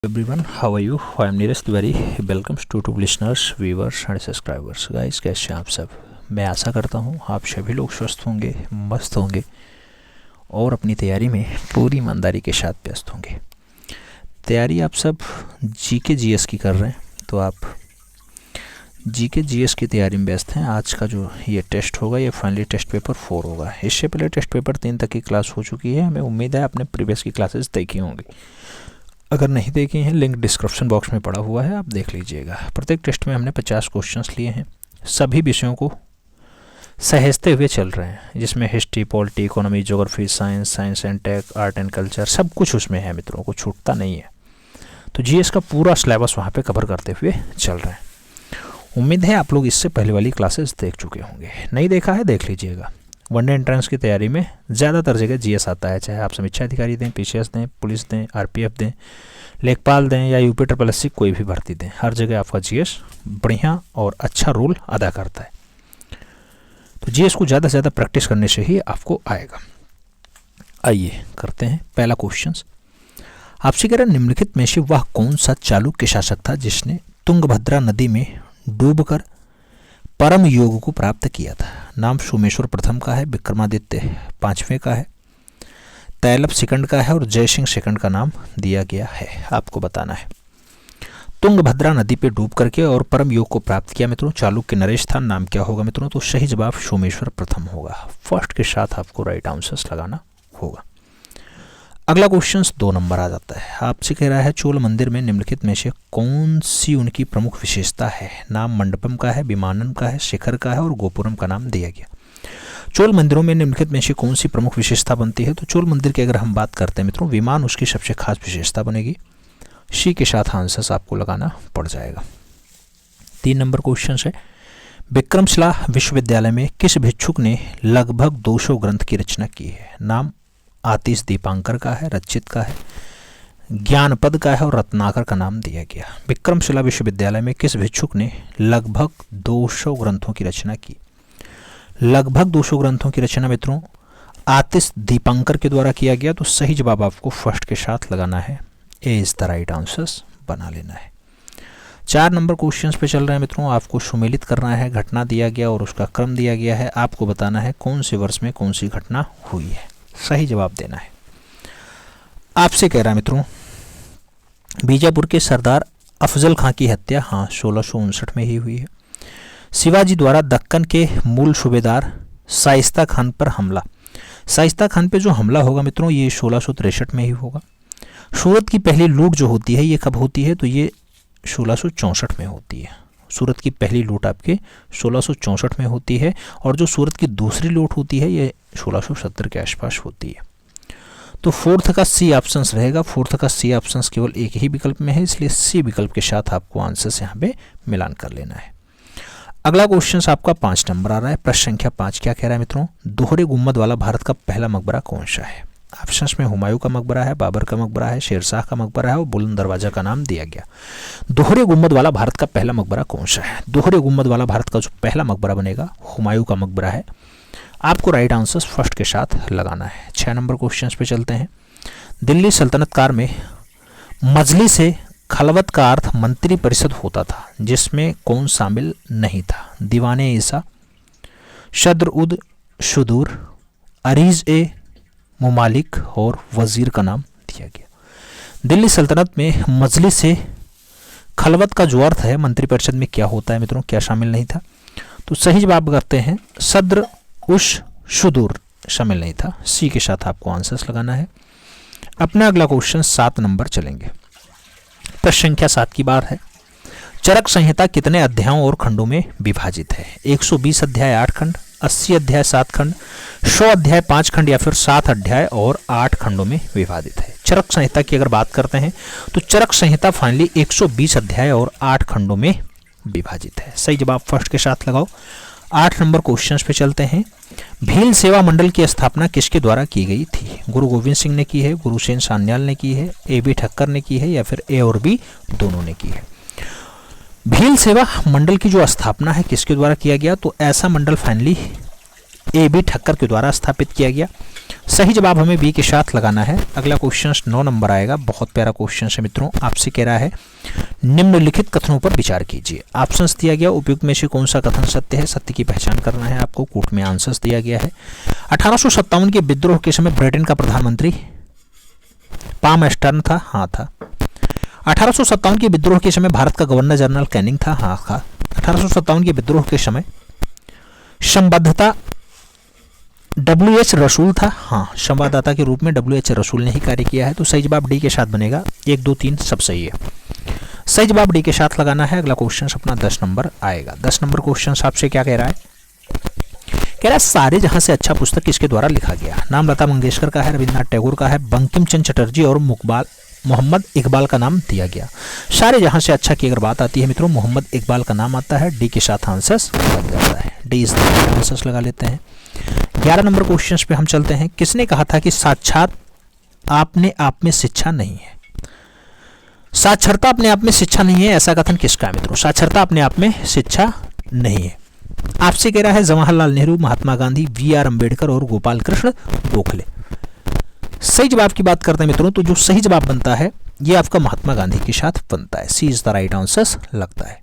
Everyone, how are you? I am Neeraj Tiwari. Welcome to YouTube listeners, viewers and subscribers. Guys, कैसे हैं आप सब? मैं आशा करता हूँ आप सभी लोग स्वस्थ होंगे, मस्त होंगे और अपनी तैयारी में पूरी ईमानदारी के साथ व्यस्त होंगे। तैयारी आप सब जीके जीएस की कर रहे हैं, तो आप जीके जीएस की तैयारी में व्यस्त हैं। आज का जो ये टेस्ट होगा ये फाइनली टेस्ट पेपर 4 होगा। इससे पहले टेस्ट पेपर 3 तक की क्लास हो चुकी है। हमें उम्मीद है आपने प्रीवियस की क्लासेस देखी होंगी। अगर नहीं देखी हैं, लिंक डिस्क्रिप्शन बॉक्स में पड़ा हुआ है, आप देख लीजिएगा। प्रत्येक टेस्ट में हमने 50 क्वेश्चंस लिए हैं। सभी विषयों को सहेजते हुए चल रहे हैं, जिसमें history, polity, economy, geography, science and tech, art and culture सब कुछ उसमें है मित्रों, को छूटता नहीं है। तो जीएस का पूरा सिलेबस वहाँ पे कवर करते हुए चल रहे हैं। उम्मीद है आप लोग इससे पहले वाली क्लासेस देख चुके होंगे। नहीं देखा है देख लीजिएगा। वनडे एंट्रेंस की तैयारी में ज़्यादातर जगह जीएस आता है, चाहे आप समीक्षा अधिकारी दें, पीसीएस दें, पुलिस दें, आरपीएफ दें, लेखपाल दें या यूपी ट्रिपल कोई भी भर्ती दें, हर जगह आपका जीएस बढ़िया और अच्छा रोल अदा करता है। तो जीएस को ज़्यादा से ज़्यादा प्रैक्टिस करने से ही आपको आएगा। आइए करते हैं पहला क्वेश्चन। आपसे कह रहा है, निम्नलिखित में से वह कौन सा चालुक्य शासक था जिसने तुंगभद्रा नदी में डूबकर परम योग को प्राप्त किया था? नाम सोमेश्वर प्रथम का है, विक्रमादित्य 5वें का है, तैलप सेकंड का है और जयसिंह सेकंड का नाम दिया गया है। आपको बताना है। तुंगभद्रा नदी पे डूब करके और परम योग को प्राप्त किया मित्रों, चालुक्य नरेश था। नाम क्या होगा मित्रों? तो सही जवाब सोमेश्वर प्रथम होगा। फर्स्ट के साथ आपको राइट आंसर्स लगाना होगा। अगला क्वेश्चन 2 नंबर आ जाता है। आपसे कह रहा है, चोल मंदिर में निम्नलिखित में से कौन सी उनकी प्रमुख विशेषता है? नाम मंडपम का है, विमानन का है, शिखर का है और गोपुरम का नाम दिया गया। चोल मंदिरों में निम्नलिखित में से कौन सी प्रमुख विशेषता बनती है? तो चोल मंदिर की अगर हम बात करते हैं मित्रों, विमान उसकी सबसे खास विशेषता बनेगी। सी के साथ आंसर्स आपको लगाना पड़ जाएगा। 3 नंबर क्वेश्चन है, विक्रमशिला विश्वविद्यालय में किस भिक्षुक ने लगभग 200 ग्रंथ की रचना की है? नाम आतिश दीपांकर का है, रचित का है, ज्ञानपद का है और रत्नाकर का नाम दिया गया। विक्रमशिला विश्वविद्यालय में किस भिक्षुक ने लगभग 200 ग्रंथों की रचना की? लगभग 200 ग्रंथों की रचना मित्रों आतिश दीपांकर के द्वारा किया गया। तो सही जवाब आपको फर्स्ट के साथ लगाना है। ए इज द राइट आंसर्स बना लेना है। 4 नंबर क्वेश्चन पे चल रहे हैं मित्रों। आपको सुमेलित करना है, घटना दिया गया और उसका क्रम दिया गया है। आपको बताना है कौन से वर्ष में कौन सी घटना हुई है। सही जवाब देना है। आपसे कह रहा है मित्रों, बीजापुर के सरदार अफजल खां की हत्या 1659 में ही हुई है। शिवाजी द्वारा दक्कन के मूल सूबेदार शाइस्ता खान पर हमला। शाइस्ता खान पे जो हमला होगा मित्रों ये 1663 में ही होगा। सूरत की पहली लूट जो होती है ये कब होती है? तो ये 1664 में होती है। सूरत की पहली लूट आपके 1664 में होती है और जो सूरत की दूसरी लूट होती है ये 1670 के आसपास होती है। तो फोर्थ का सी ऑप्शन रहेगा। फोर्थ का सी ऑप्शन केवल एक ही विकल्प में है, इसलिए सी विकल्प के साथ आपको आंसर यहाँ पे मिलान कर लेना है। अगला क्वेश्चन आपका 5 नंबर आ रहा है। प्रश्न संख्या 5 क्या कह रहा है मित्रों? दोहरे गुम्बद वाला भारत का पहला मकबरा कौन सा है? ऑप्शंस में हुमायूं का मकबरा है, बाबर का मकबरा है, शेरशाह का मकबरा है और बुलंद दरवाजा का नाम दिया गया। दोहरे गुम्बद वाला भारत का पहला मकबरा कौन सा है? दोहरे गुम्बद वाला भारत का जो पहला मकबरा बनेगा हुमायूं का मकबरा है। आपको राइट आंसर फर्स्ट के साथ लगाना है। 6 नंबर क्वेश्चन पे चलते हैं। दिल्ली सल्तनत काल में मजलिस से खलवत का अर्थ मंत्री परिषद होता था, जिसमें कौन शामिल नहीं था? दीवाने ईसा, शद्र उद शुदूर, अरीज ए मुमालिक और वजीर का नाम दिया गया। दिल्ली सल्तनत में मजलिस से खलवत का जो अर्थ है मंत्रिपरिषद में क्या होता है मित्रों? क्या शामिल नहीं था? तो सही जवाब करते हैं सद्र उश शुदूर शामिल नहीं था। सी के साथ आपको आंसर्स लगाना है। अपना अगला क्वेश्चन 7 नंबर चलेंगे। प्रश्न संख्या 7 की बार है। चरक संहिता कितने अध्यायों और खंडों में विभाजित है? 120 अध्याय 8 खंड, 80 अध्याय 7 खंड, 100 अध्याय 5 खंड या फिर 7 अध्याय और 8 खंडों में विभाजित है। चरक संहिता की अगर बात करते हैं तो चरक संहिता फाइनली 120 अध्याय और 8 खंडों में विभाजित है। सही जवाब फर्स्ट के साथ लगाओ। 8 नंबर क्वेश्चन पे चलते हैं। भील सेवा मंडल की स्थापना किसके द्वारा की गई थी? गुरु गोविंद सिंह ने की है, गुरुसेन सान्याल ने की है, ए.बी. ठक्कर ने की है या फिर ए और बी दोनों ने की है। भील सेवा मंडल की जो स्थापना है किसके द्वारा किया गया? तो ऐसा मंडल फाइनली ए बी ठक्कर के द्वारा स्थापित किया गया। सही जवाब हमें बी के साथ लगाना है। अगला क्वेश्चन 9 नंबर आएगा, बहुत प्यारा क्वेश्चन है मित्रों। आपसे कह रहा है निम्नलिखित कथनों पर विचार कीजिए। ऑप्शंस दिया गया, उपयुक्त में से कौन सा कथन सत्य है, सत्य की पहचान करना है आपको। कोट में आंसर्स दिया गया है। 1857 के विद्रोह के समय ब्रिटेन का प्रधानमंत्री पाम स्टर्न था, हाँ था। 1857 के विद्रोह के समय भारत का गवर्नर जनरल कैनिंग था, हाँ था। 1857 के विद्रोह के समय संबद्धता WH रसूल था, हाँ, संवाददाता के रूप में WH रसूल ने ही कार्य किया है। तो सही जवाब डी के साथ बनेगा। 1 2 3 सब सही है। सही जवाब डी के साथ लगाना है। अगला क्वेश्चन अपना 10 नंबर आएगा। 10 नंबर क्वेश्चन आपसे क्या कह रहा है? कह रहा है सारे जहां से अच्छा पुस्तक किसके द्वारा लिखा गया। नाम लता मंगेशकर का है, रविन्द्रनाथ टैगोर का है, बंकिम चंद्र चटर्जी और मोहम्मद इकबाल का नाम दिया गया। सारे जहां से अच्छा की अगर बात आती है मित्रों, मोहम्मद इकबाल का नाम आता है। डी के साथ आंसर्स लग जाता है। डी इज द आंसर्स लगा लेते हैं। 11 नंबर क्वेश्चन पे हम चलते हैं। किसने कहा था कि साक्षात अपने आप में शिक्षा नहीं है? साक्षरता अपने आप में शिक्षा नहीं है, ऐसा कथन किसका है मित्रों? साक्षरता अपने आप में शिक्षा नहीं है। आपसे कह रहा है जवाहरलाल नेहरू, महात्मा गांधी, VR अम्बेडकर और गोपाल कृष्ण गोखले। सही जवाब की बात करते हैं मित्रों, तो जो सही जवाब बनता है ये आपका महात्मा गांधी के साथ बनता है। सी इज द राइट आंसर लगता है।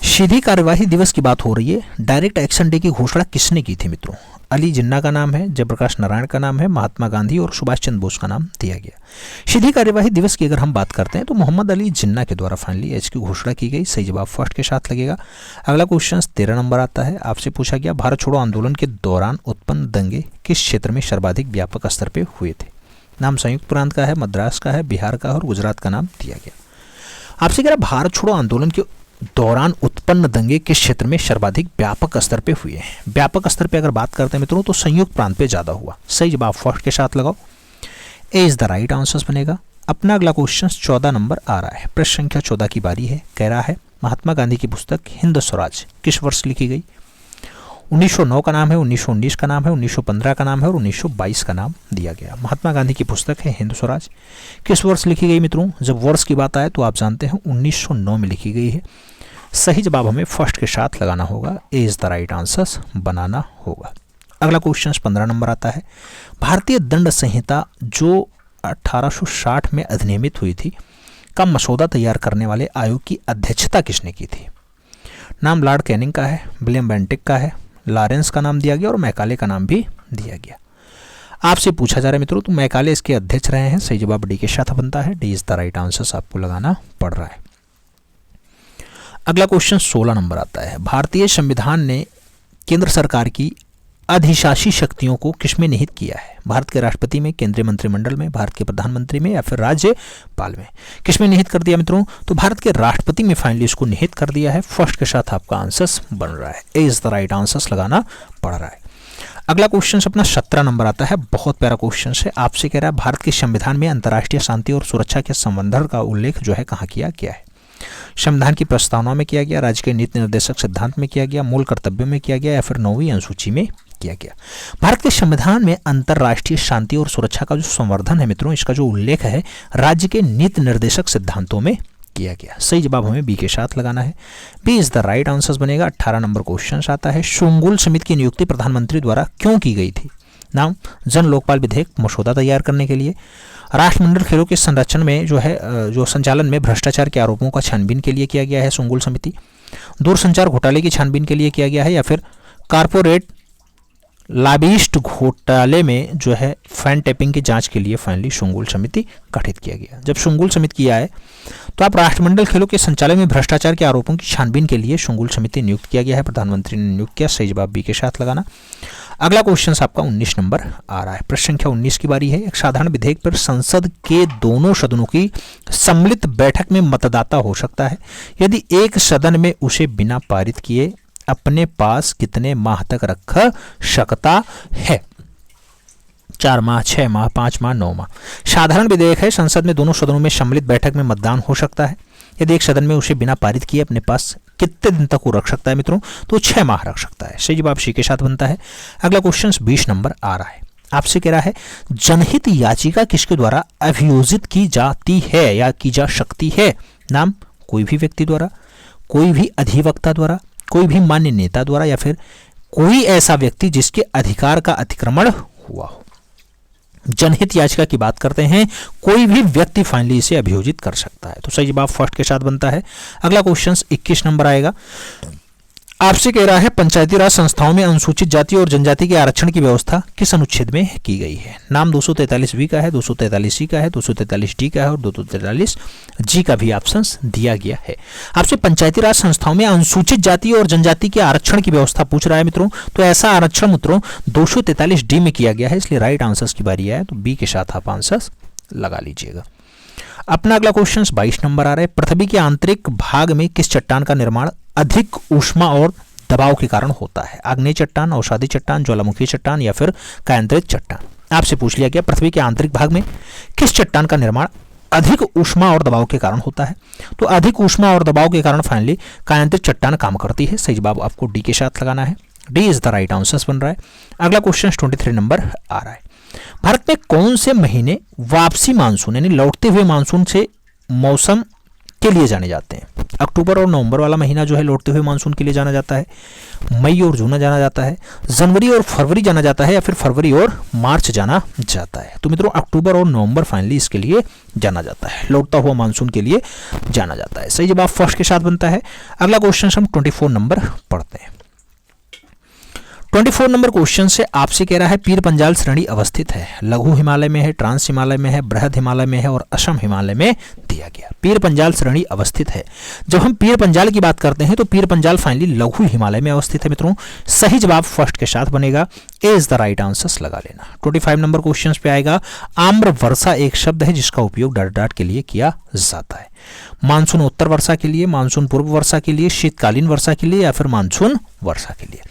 सीधी कार्यवाही दिवस की बात हो रही है। डायरेक्ट एक्शन डे की घोषणा किसने की थी मित्रों? अली जिन्ना का नाम है, जयप्रकाश नारायण का नाम है, महात्मा गांधी और सुभाष चंद्र बोस का नाम दिया गया। सीधी कार्यवाही दिवस की अगर हम बात करते हैं तो मोहम्मद अली जिन्ना के द्वारा फाइनली इसकी घोषणा की गई। सही जवाब फर्स्ट के साथ लगेगा। अगला क्वेश्चन 13 नंबर आता है। आपसे पूछा गया भारत छोड़ो आंदोलन के दौरान उत्पन्न दंगे किस क्षेत्र में सर्वाधिक व्यापक स्तर पर हुए थे? नाम संयुक्त प्रांत का है, मद्रास का है, बिहार का और गुजरात का नाम दिया गया। आपसे कह रहा भारत छोड़ो आंदोलन के दौरान उत्पन्न दंगे किस क्षेत्र में सर्वाधिक व्यापक स्तर पे हुए हैं? व्यापक स्तर पे अगर बात करते हैं मित्रों तो संयुक्त प्रांत पे ज्यादा हुआ। सही जवाब फर्स्ट के साथ लगाओ। ए इज द राइट आंसर बनेगा। अपना अगला क्वेश्चन 14 नंबर आ रहा है। प्रश्न संख्या 14 की बारी है। कह रहा है महात्मा गांधी की पुस्तक हिंद स्वराज किस वर्ष लिखी गई? 1909 का नाम है, 1919 का नाम है, 1915 का नाम है और 1922 का नाम दिया गया। महात्मा गांधी की पुस्तक है हिंद स्वराज। किस वर्ष लिखी गई मित्रों? जब वर्ष की बात आए तो आप जानते हैं 1909 में लिखी गई है। सही जवाब हमें फर्स्ट के साथ लगाना होगा। ए इज द राइट आंसर बनाना होगा। अगला क्वेश्चन 15 नंबर आता है। भारतीय दंड संहिता जो 1860 में अधिनियमित हुई थी का मसौदा तैयार करने वाले आयोग की अध्यक्षता किसने की थी? नाम लॉर्ड कैनिंग का है, विलियम बेंटिक का है, लॉरेंस का नाम दिया गया और मैकाले का नाम भी दिया गया। आपसे पूछा जा रहा है मित्रों तो मैकाले इसके अध्यक्ष रहे हैं। सही जवाब डी के साथ बनता है। D is the right answer आपको लगाना पड़ रहा है। अगला क्वेश्चन 16 नंबर आता है। भारतीय संविधान ने केंद्र सरकार की अधिशासी शक्तियों को किसमें निहित किया है? भारत के राष्ट्रपति में, केंद्रीय मंत्रिमंडल में, भारत के प्रधानमंत्री में या फिर राज्यपाल में? किसमें निहित कर दिया मित्रों? तो भारत के राष्ट्रपति में फाइनली इसको निहित कर दिया है। फर्स्ट के साथ आपका आंसर बन रहा है। ए इज द राइट आंसर लगाना पड़ रहा है। अगला क्वेश्चन अपना 17 नंबर आता है। बहुत प्यारा क्वेश्चन है। आपसे कह रहा है भारत के संविधान में अंतर्राष्ट्रीय शांति और सुरक्षा के संवर्धन का उल्लेख जो है कहाँ किया गया है? संविधान की प्रस्तावना में किया गया, राज्य के नीति निर्देशक सिद्धांत में किया गया, मूल कर्तव्यों में किया गया या फिर 9वीं अनुसूची में किया गया? भारत के संविधान में अंतर्राष्ट्रीय शांति और सुरक्षा का जो संवर्धन है मित्रों, इसका जो उल्लेख है राज्य के नीति निर्देशक सिद्धांतों में किया गया। सही जवाब हमें बी के साथ लगाना है। B is the right answer बनेगा। 18 नंबर क्वेश्चन आता है। शोंगुल समिति की नियुक्ति प्रधानमंत्री द्वारा क्यों की गई थी? नाम जन लोकपाल विधेयक मसौदा तैयार करने के लिए, राष्ट्रमंडल खेलों के संरक्षण में जो संचालन में भ्रष्टाचार के आरोपों का छानबीन के लिए किया गया है शोंगुल समिति, दूरसंचार घोटाले की छानबीन के लिए किया गया है या फिर कारपोरेट लॉबिस्ट घोटाले में जो है फैन टैपिंग की जांच के लिए फाइनली शोंगुल समिति गठित किया गया। जब शोंगुल समिति किया है तो आप राष्ट्रमंडल खेलों के संचालन में भ्रष्टाचार के आरोपों की छानबीन के लिए शोंगुल समिति नियुक्त किया गया है, प्रधानमंत्री ने नियुक्त किया। सही जवाब बी के साथ लगाना। अगला क्वेश्चन आपका 19 नंबर आ रहा है। प्रश्न संख्या 19 की बारी है। एक साधारण विधेयक पर संसद के दोनों सदनों की सम्मिलित बैठक में मतदाता हो सकता है यदि एक सदन में उसे बिना पारित किए अपने पास कितने माह तक रख सकता है? 4 माह, 6 माह, 5 माह, 9 माह। साधारण विधेयक है, संसद में दोनों सदनों में सम्मिलित बैठक में मतदान हो सकता है यदि एक सदन में उसे बिना पारित किए अपने पास कितने दिन तक वो रख सकता है मित्रों? तो 6 माह रख सकता है। सही जवाब सी के साथ बनता है। अगला क्वेश्चन 20 नंबर आ रहा है। आपसे कह रहा है जनहित याचिका किसके द्वारा अभियोजित की जाती है या की जा सकती है? नाम कोई भी व्यक्ति द्वारा, कोई भी अधिवक्ता द्वारा, कोई भी मान्य नेता द्वारा या फिर कोई ऐसा व्यक्ति जिसके अधिकार का अतिक्रमण हुआ हो। जनहित याचिका की बात करते हैं, कोई भी व्यक्ति फाइनली इसे अभियोजित कर सकता है। तो सही जवाब फर्स्ट के साथ बनता है। अगला क्वेश्चन 21 नंबर आएगा। आपसे कह रहा है पंचायती राज संस्थाओं में अनुसूचित जाति और जनजाति के आरक्षण की व्यवस्था किस अनुच्छेद में की गई है। नाम 243 का है, 243 का है, 243 का है और 243 का भी ऑप्शन दिया गया है। आपसे पंचायती राज संस्थाओं में अनुसूचित जाति और जनजाति के आरक्षण की व्यवस्था पूछ रहा है मित्रों, तो ऐसा आरक्षण मित्रों 243 में किया गया है, इसलिए राइट आंसर की बारी है, तो बी के साथ आप आंसर लगा लीजिएगा। अपना अगला क्वेश्चन 22 नंबर आ रहा है। पृथ्वी के आंतरिक भाग में किस चट्टान का निर्माण अधिक ऊष्मा और दबाव के कारण होता है। आग्नेय चट्टान, अवसादी चट्टान, ज्वालामुखी चट्टान या फिर कायांतरित चट्टान। आपसे पूछ लिया गया पृथ्वी के आंतरिक भाग में किस चट्टान का निर्माण अधिक ऊष्मा और दबाव के कारण होता है। तो अधिक ऊष्मा और दबाव के कारण फाइनली कायांतरित चट्टान काम करती है। सही जवाब आपको डी के साथ लगाना है, D is the right answer बन रहा है। अगला क्वेश्चन 23 नंबर आ रहा है। भारत में कौन से महीने वापसी मानसून यानी लौटते हुए मानसून से मौसम के लिए जाने जाते हैं। अक्टूबर और नवंबर वाला महीना जो है लौटते हुए मानसून के लिए जाना जाता है, मई और जून जाना जाता है, जनवरी और फरवरी जाना जाता है या फिर फरवरी और मार्च जाना जाता है। तो मित्रों अक्टूबर और नवंबर फाइनली इसके लिए जाना जाता है, लौटता हुआ मानसून के लिए जाना जाता है। सही जवाब फर्स्ट के साथ बनता है। अगला क्वेश्चन हम 24 नंबर पढ़ते हैं। 24 नंबर क्वेश्चन से आपसे कह रहा है पीर पंजाल श्रेणी अवस्थित है, लघु हिमालय में है, ट्रांस हिमालय में है, बृहद हिमालय में है और असम हिमालय में दिया गया। पीर पंजाल श्रेणी अवस्थित है। जब हम पीर पंजाल की बात करते हैं तो पीर पंजाल फाइनली लघु हिमालय में अवस्थित है मित्रों। सही जवाब फर्स्ट के साथ बनेगा, ए इज द राइट आंसर लगा लेना। 25 नंबर क्वेश्चन पे आएगा। आम्र वर्षा एक शब्द है जिसका उपयोग डॉट डॉट के लिए किया जाता है। मानसून उत्तर वर्षा के लिए, मानसून पूर्व वर्षा के लिए, शीतकालीन वर्षा के लिए या फिर मानसून वर्षा के लिए।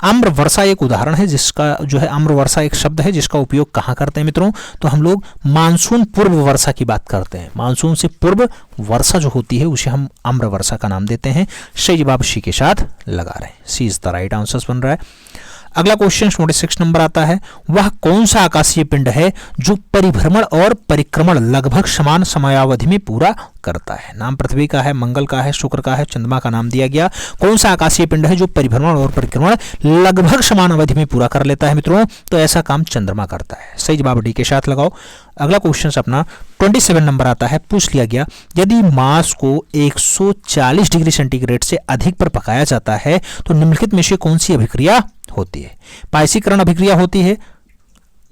आम्र वर्षा एक उदाहरण है जिसका जो है आम्र वर्षा एक शब्द है जिसका उपयोग कहाँ करते हैं मित्रों, तो हम लोग मानसून पूर्व वर्षा की बात करते हैं। मानसून से पूर्व वर्षा जो होती है उसे हम आम्र वर्षा का नाम देते हैं। सही जवाब सी के साथ लगा रहे हैं, सी इज द राइट आंसर बन रहा है। अगला क्वेश्चन 26 नंबर आता है। वह कौन सा आकाशीय पिंड है जो परिभ्रमण और परिक्रमण लगभग समान समयावधि में पूरा करता है। नाम पृथ्वी का है, मंगल का है, शुक्र का है, चंद्रमा का नाम दिया गया। कौन सा आकाशीय पिंड है जो परिभ्रमण और परिक्रमण लगभग समान अवधि में पूरा कर लेता है मित्रों, तो ऐसा काम चंद्रमा करता है। सही जवाब डी के साथ लगाओ। अगला क्वेश्चन अपना 27 नंबर आता है। पूछ लिया गया यदि मांस को 140 डिग्री सेंटीग्रेड से अधिक पर पकाया जाता है तो निम्नलिखित में से कौन सी अभिक्रिया होती है। पाइसीकरण अभिक्रिया होती है,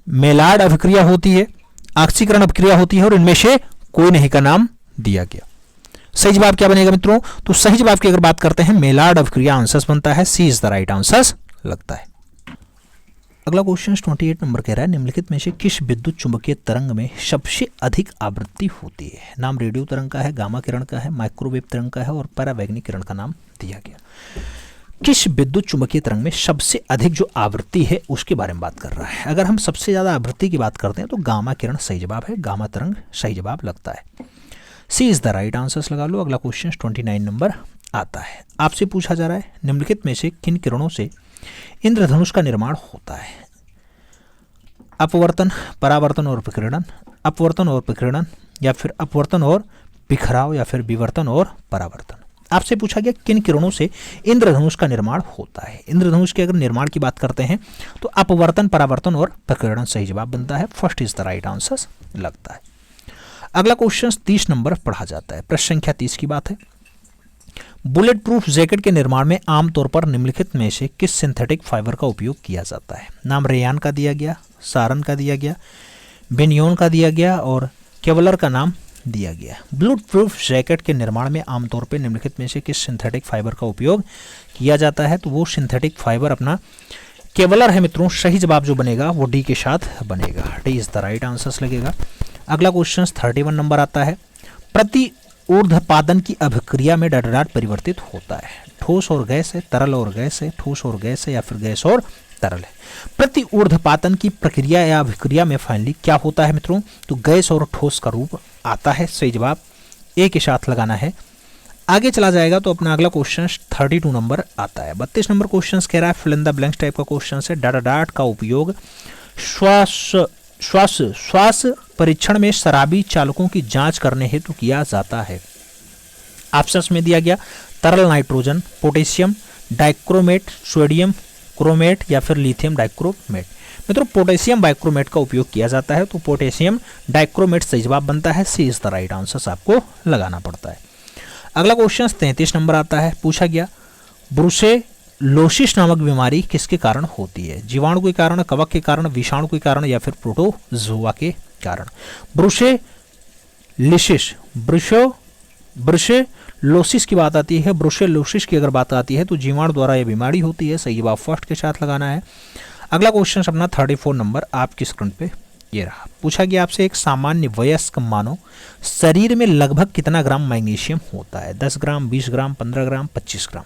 मेलार्ड अभिक्रिया होती है, ऑक्सीकरण अभिक्रिया होती है और इनमें से कोई नहीं का नाम दिया गया। सही जवाब क्या बनेगा मित्रों, तो सही जवाब की अगर बात करते हैं मेलार्ड अभिक्रिया आंसर बनता है, सी इज द राइट आंसर लगता है। अगला क्वेश्चन 28 नंबर कह रहा है निम्नलिखित में से किस विद्युत चुंबकीय तरंग में सबसे अधिक आवृत्ति होती है। नाम रेडियो तरंग का है, गामा किरण का है, माइक्रोवेव तरंग का है और परावैगनिक किरण का नाम दिया गया। किस विद्युत चुंबकीय तरंग में सबसे अधिक जो आवृत्ति है उसके बारे में बात कर रहा है। अगर हम सबसे ज्यादा आवृत्ति की बात करते हैं तो गामा किरण सही जवाब है, गामा तरंग सही जवाब लगता है, सी इज द राइट आंसर लगा लो। अगला क्वेश्चन 29 नंबर आता है। आपसे पूछा जा रहा है निम्नलिखित में से किन किरणों से इंद्रधनुष का निर्माण होता है। अपवर्तन, परावर्तन और विकिरण, अपवर्तन और विकिरण या फिर अपवर्तन और बिखराव या फिर विवर्तन और परावर्तन। आपसे पूछा गया किन किरणों से इंद्रधनुष का निर्माण होता है। इंद्रधनुष के अगर निर्माण की बात करते हैं तो अपवर्तन, परावर्तन और विकिरण सही जवाब बनता है, first is the right answer लगता है। अगला क्वेश्चन 30 नंबर पढ़ा जाता है। प्रश्न संख्या 30 की बात है। बुलेट प्रूफ जैकेट के निर्माण में आमतौर पर निम्नलिखित में से किस सिंथेटिक फाइबर का उपयोग किया जाता है। नाम रेयान का दिया गया, सारन का दिया गया, बेनियोन का दिया गया और केवलर का नाम दिया गया। बुलेट प्रूफ जैकेट के निर्माण में आमतौर पर निम्नलिखित में से किस सिंथेटिक फाइबर का उपयोग किया जाता है, तो वो सिंथेटिक फाइबर अपना केवलर है मित्रों। सही जवाब जो बनेगा वो डी के साथ बनेगा, D is the right answer लगेगा। अगला क्वेश्चन 31 नंबर आता है। प्रति ऊर्ध्वपातन की अभिक्रिया में डॉट डॉट परिवर्तित होता है। ठोस और गैस है, तरल और गैस है, ठोस और गैस है या फिर गैस और तरल है। प्रति ऊर्ध्वपातन की प्रक्रिया या अभिक्रिया में फाइनली क्या होता है मित्रों, तो गैस और ठोस का रूप आता है। सही जवाब ए के साथ लगाना है। आगे चला जाएगा तो अपना अगला क्वेश्चन 32 नंबर आता है। 32 नंबर क्वेश्चन कह रहा है fill in the blanks type का क्वेश्चन है। डॉट डॉट का उपयोग श्वास परीक्षण में शराबी चालकों की जांच करने हेतु किया जाता है। ऑप्शंस में दिया गया तरल nitrogen, potassium, dichromate, sodium chromate या फिर लिथियम डाइक्रोमेट। मित्रों पोटेशियम बाइक्रोमेट का उपयोग किया जाता है, तो पोटेशियम डाइक्रोमेट सही जवाब बनता है। सी इज द राइट आंसर आपको लगाना पड़ता है। अगला क्वेश्चन 33 नंबर आता है, पूछा गया ब्रुसेलोसिस नामक बीमारी किसके कारण होती है? जीवाणु के कारण, कवक के कारण, विषाणु के कारण या फिर प्रोटोजोआ के कारण? ब्रुसेलोसिस की बात आती है, ब्रुसेलोसिस की अगर बात आती है तो जीवाणु द्वारा यह बीमारी होती है। सही जवाब फर्स्ट के साथ लगाना है। अगला क्वेश्चन अपना 34 नंबर आपकी स्क्रीन पे ये रहा, पूछा गया आपसे एक सामान्य वयस्क मानव शरीर में लगभग कितना ग्राम मैग्नीशियम होता है? 10 ग्राम, 20 ग्राम, 15 ग्राम, 25 ग्राम।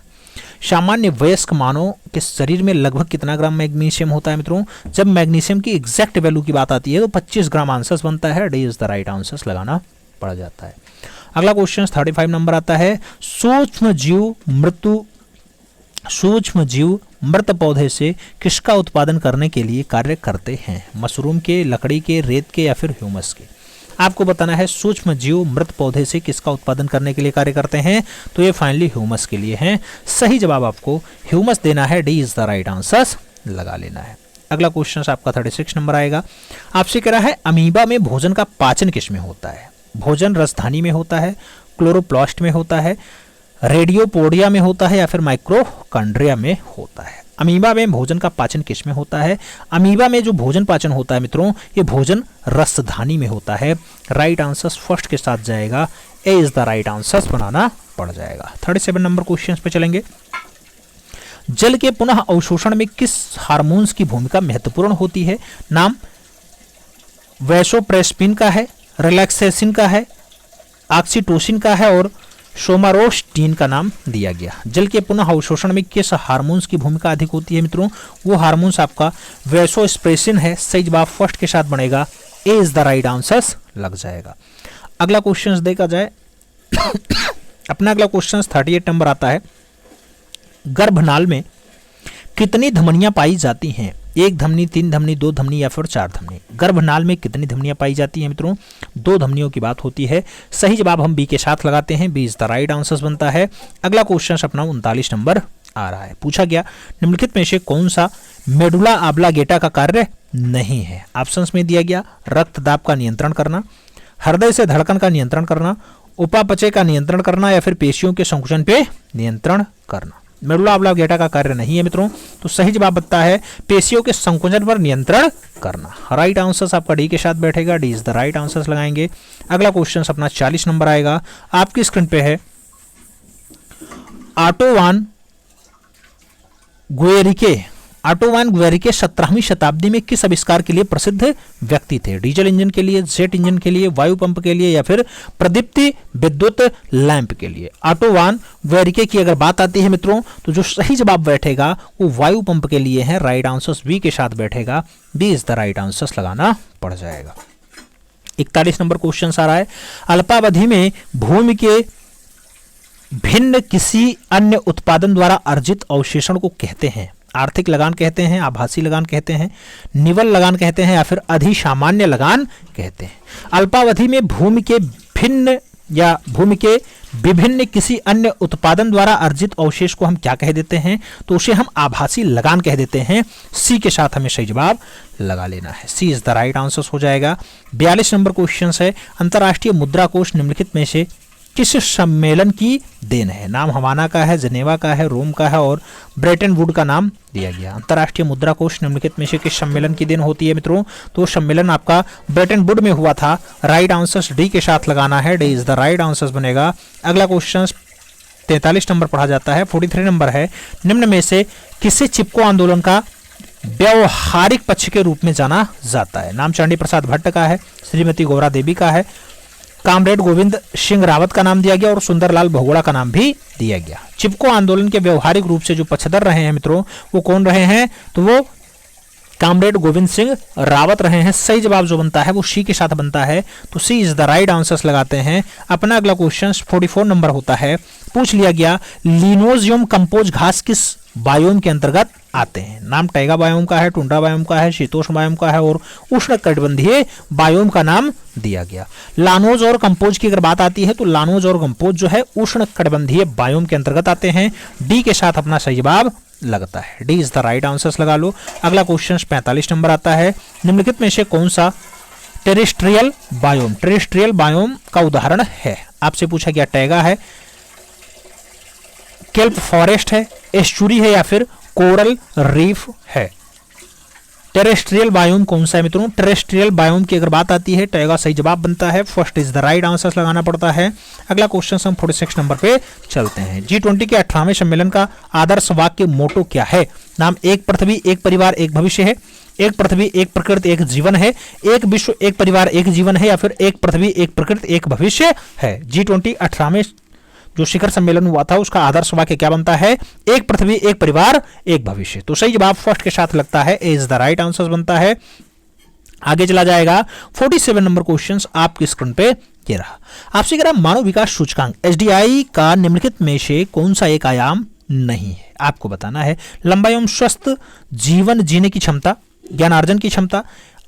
सामान्य वयस्क मानव के शरीर में लगभग कितना ग्राम मैग्नीशियम होता है? मित्रों जब मैग्नीशियम की एग्जैक्ट वैल्यू की बात आती है तो 25 ग्राम आंसर बनता है। D is the right answer लगाना पड़ जाता है। अगला क्वेश्चन 35 नंबर आता है, सूक्ष्म जीव मृत पौधे से किसका उत्पादन करने के लिए कार्य करते हैं? मशरूम के, लकड़ी के, रेत के या फिर ह्यूमस के? आपको बताना है सूक्ष्म जीव मृत पौधे से किसका उत्पादन करने के लिए कार्य करते हैं, तो ये फाइनली ह्यूमस के लिए हैं। सही जवाब आपको ह्यूमस देना है। D is the right answer लगा लेना है। अगला क्वेश्चन आपका 36 नंबर आएगा, आपसे कह रहा है अमीबा में भोजन का पाचन किसमें होता है? भोजन रसधानी में होता है, क्लोरोप्लास्ट में होता है, रेडियोपोडिया में होता है या फिर माइक्रोकॉन्ड्रिया में होता है? अमीबा में भोजन का पाचन किस में होता है? अमीबा में जो भोजन पाचन होता है मित्रों, ये भोजन रसधानी में होता है। राइट आंसर फर्स्ट के साथ जाएगा। ए इज द राइट आंसर बनाना पड़ जाएगा। 37 नंबर क्वेश्चन पे चलेंगे। जल के पुनः अवशोषण में किस हार्मोन्स की भूमिका महत्वपूर्ण होती है? नाम वैसोप्रेस्पिन का है, रिलैक्सेशन का है, ऑक्सीटोसिन का है और सोमारोस्टीन का नाम दिया गया। जल के पुनः अवशोषण में किस हार्मोन्स की भूमिका अधिक होती है मित्रों? वो हार्मोन्स आपका वैसोस्प्रेसिन है। सही जवाब फर्स्ट के साथ बनेगा। ए इज द राइट आंसर लग जाएगा। अगला क्वेश्चन देखा जाए अपना अगला क्वेश्चन 38 नंबर आता है, गर्भनाल में कितनी धमनियां पाई जाती हैं? 1 धमनी, 3 धमनी, 2 धमनी या फिर 4 धमनी? गर्भनाल में कितनी धमनियां पाई जाती हैं मित्रों? 2 धमनियों की बात होती है। सही जवाब हम बी के साथ लगाते हैं। B is the right answer बनता है। अगला क्वेश्चन अपना 39 नंबर आ रहा है, पूछा गया निम्नलिखित में से कौन सा मेडुला ऑब्लांगेटा का कार्य नहीं है? ऑप्शंस में दिया गया रक्त दाब का नियंत्रण करना, हृदय से धड़कन का नियंत्रण करना, उपापचय का नियंत्रण करना या फिर पेशियों के संकुचन पे नियंत्रण करना। मेडुला ऑब्लांगेटा का कार्य नहीं है मित्रों, तो सही जवाब बनता है पेशियों के संकुचन पर नियंत्रण करना। राइट आंसर आपका डी के साथ बैठेगा। D is the right answer लगाएंगे। अगला क्वेश्चन अपना 40 नंबर आएगा, आपकी स्क्रीन पे है। ऑटोवान गुएरिके 17वीं शताब्दी में किस आविष्कार के लिए प्रसिद्ध व्यक्ति थे? डीजल इंजन के लिए, जेट इंजन के लिए, वायु पंप के लिए या फिर प्रदीप्ति विद्युत लैंप के लिए? ऑटोवान गुएरिके की अगर बात आती है मित्रों, तो जो सही जवाब बैठेगा वो वायु पंप के लिए है। राइट आंसर बी के साथ बैठेगा। B is the right answer लगाना पड़ जाएगा। 41 नंबर क्वेश्चन आ रहा है, अल्पावधि में भूमि के भिन्न किसी अन्य उत्पादन द्वारा अर्जित अवशेषण को कहते हैं? आर्थिक लगान कहते हैं, आभासी लगान कहते हैं, निवल लगान कहते हैं या फिर अधिसामान्य लगान कहते हैं? अल्पावधि में भूमि के भिन्न या भूमि के विभिन्न किसी अन्य उत्पादन द्वारा अर्जित अवशेष को हम क्या कह देते हैं? तो उसे हम आभासी लगान कह देते हैं। सी के साथ हमें सही जवाब लगा लेना है। सी इज द राइट आंसर हो जाएगा। 42 नंबर क्वेश्चन है, अंतर्राष्ट्रीय मुद्रा कोष निम्नलिखित में से किस सम्मेलन की देन है? नाम हवाना का है, जनेवा का है, रोम का है और ब्रेटन वुड का नाम दिया गया। अंतर्राष्ट्रीय मुद्रा कोष निम्नलिखित में से किस सम्मेलन की देन होती है मित्रों? तो सम्मेलन आपका ब्रेटन वुड में हुआ था। राइट आंसर डी के साथ लगाना है। D is the right answer बनेगा। अगला क्वेश्चन 43 नंबर पढ़ा जाता है। 43 नंबर है, निम्न में से किसे चिपको आंदोलन का व्यवहारिक पक्ष के रूप में जाना जाता है? नाम चंडी प्रसाद भट्ट का है, श्रीमती गौरा देवी का है, कामरेड गोविंद सिंह रावत का नाम दिया गया और सुंदरलाल बहुगुणा का नाम भी दिया गया। चिपको आंदोलन के व्यवहारिक रूप से जो पक्षधर रहे हैं मित्रों, वो कौन रहे हैं? तो वो कामरेड गोविंद सिंह रावत रहे हैं। सही जवाब जो बनता है वो सी के साथ बनता है, तो सी इज द राइट आंसर लगाते हैं। अपना अगला क्वेश्चन 44 नंबर होता है, पूछ लिया गया लिनोजियम कंपोज घास किस बायोम के अंतर्गत आते हैं? नाम टैगा बायोम का है, टुंड्रा बायोम का है, शीतोष्ण बायोम का है और उष्णकटिबंधीय बायोम का नाम दिया गया। लानोज और कंपोज की अगर बात आती है तो लानोज और कंपोज जो है उष्णकटिबंधीय बायोम के अंतर्गत आते हैं। डी के साथ अपना सही जवाब लगता है। D is the right answer लगा लो। अगला क्वेश्चन 45 नंबर आता है, निम्नलिखित में से कौन सा टेरेस्ट्रियल बायोम का उदाहरण है। आपसे पूछा गया टैगा है, केल्प फॉरेस्ट है, एस्चुरी है या फिर कोरल रीफ है। टेरेस्ट्रियल बायोम कौन सा है मित्रों? टेरेस्ट्रियल बायोम की अगर बात आती है टैगा सही जवाब बनता है। First is the right answer लगाना पड़ता है। अगला क्वेश्चन हम 46 नंबर पे चलते हैं। G20 के 18वें सम्मेलन का आदर्श वाक्य मोटो क्या है? नाम एक पृथ्वी एक परिवार एक भविष्य है, एक पृथ्वी एक प्रकृति एक जीवन है, एक विश्व एक परिवार एक जीवन है या फिर एक पृथ्वी एक प्रकृति एक भविष्य है। G20 18वें जो शिखर सम्मेलन हुआ था उसका आदर्श वाक्य क्या बनता है? एक पृथ्वी एक परिवार एक भविष्य। तो सही जवाब फर्स्ट के साथ लगता है, ए इज द राइट आंसर बनता है। आगे चला जाएगा 47 नंबर क्वेश्चन आपकी स्क्रीन पे ये रहा। आपसे कह रहा मानव विकास सूचकांक एसडीआई का निम्नलिखित में से कौन सा एक आयाम नहीं है? आपको बताना है। लंबा एवं स्वस्थ जीवन जीने की क्षमता, ज्ञानार्जन की क्षमता,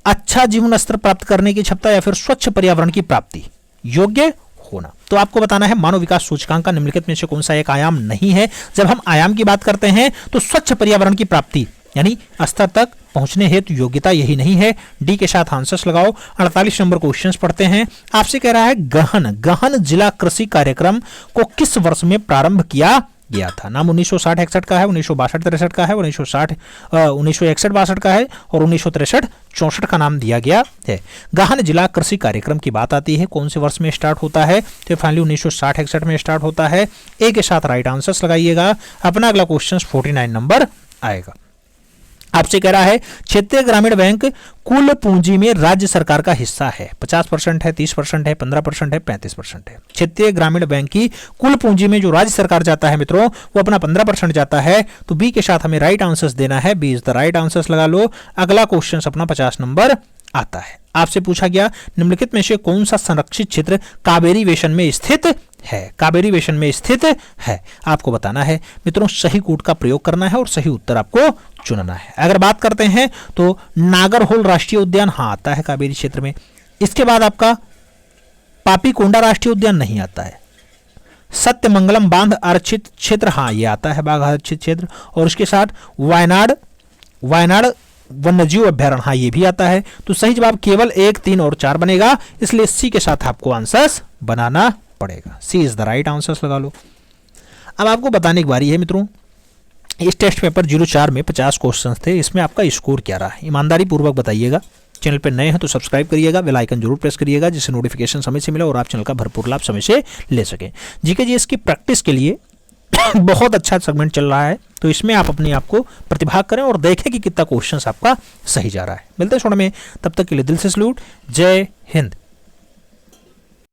अच्छा जीवन स्तर प्राप्त करने की क्षमता या फिर स्वच्छ पर्यावरण की प्राप्ति, योग्य होना। तो आपको बताना है मानव विकास सूचकांक का निम्नलिखित में से कौन सा एक आयाम नहीं है। जब हम आयाम की बात करते हैं तो स्वच्छ पर्यावरण की प्राप्ति यानी स्तर तक पहुंचने हेतु योग्यता यही नहीं है। डी के साथ आंसर्स लगाओ। 48 नंबर क्वेश्चंस पढ़ते हैं। आपसे कह रहा है गहन जिला कृषि कार्यक्रम को किस वर्ष में प्रारंभ किया गया था? नाम 1960-61 का है, 1962-63 का है, 1961-62 का है और 1963-64 का नाम दिया गया है। गहन जिला कृषि कार्यक्रम की बात आती है कौन से वर्ष में स्टार्ट होता है? तो फाइनली 1960-61 में स्टार्ट होता है। ए के साथ राइट आंसर्स लगाइएगा। अपना अगला क्वेश्चन 49 नंबर आएगा। आपसे कह रहा है क्षेत्रीय ग्रामीण बैंक कुल पूंजी में राज्य सरकार का हिस्सा है। 50% है, 30% है, 15% है, 35% है। क्षेत्रीय ग्रामीण बैंक की कुल पूंजी में जो राज्य सरकार जाता है मित्रों वो अपना 15% जाता है। तो बी के साथ हमें राइट आंसर्स देना है। B is the right answers लगा लो। अगला क्वेश्चन अपना 50 नंबर आता है। आपसे पूछा गया निम्नलिखित में से कौन सा संरक्षित क्षेत्र कावेरी बेसिन में स्थित है? कावेरी बेसिन में स्थित है। आपको बताना है मित्रों, सही कोड का प्रयोग करना है और सही उत्तर आपको चुनना है। अगर बात करते हैं तो नागरहोल राष्ट्रीय उद्यान हाँ आता है कावेरी क्षेत्र में। इसके बाद आपका पापीकोंडा राष्ट्रीय उद्यान नहीं आता है। सत्यमंगलम बांध आरक्षित क्षेत्र हाँ ये आता है, बाघ आरक्षित क्षेत्र। और इसके साथ वायनाड वन्यजीव अभ्यारण्य हाँ ये भी आता है। तो सही जवाब केवल 1, 3 और 4 बनेगा, इसलिए सी के साथ आपको आंसर्स बनाना पड़ेगा। सी इज द राइट आंसर्स लगा लो। अब आपको बताने की बारी है मित्रों, इस टेस्ट पेपर 04 में 50 क्वेश्चंस थे, इसमें आपका स्कोर क्या रहा? ईमानदारी पूर्वक बताइएगा। चैनल पे नए हैं तो सब्सक्राइब करिएगा, बेल आइकन जरूर प्रेस करिएगा जिससे नोटिफिकेशन समय से मिले और आप चैनल का भरपूर लाभ समय से ले सकें। जीके जीएस की प्रैक्टिस के लिए बहुत अच्छा सेगमेंट चल रहा है, तो इसमें आप अपने आप को प्रतिभाग करें और देखें कि कितना क्वेश्चन आपका सही जा रहा है। मिलते हैं थोड़ा में, तब तक के लिए दिल से सैल्यूट। जय हिंद।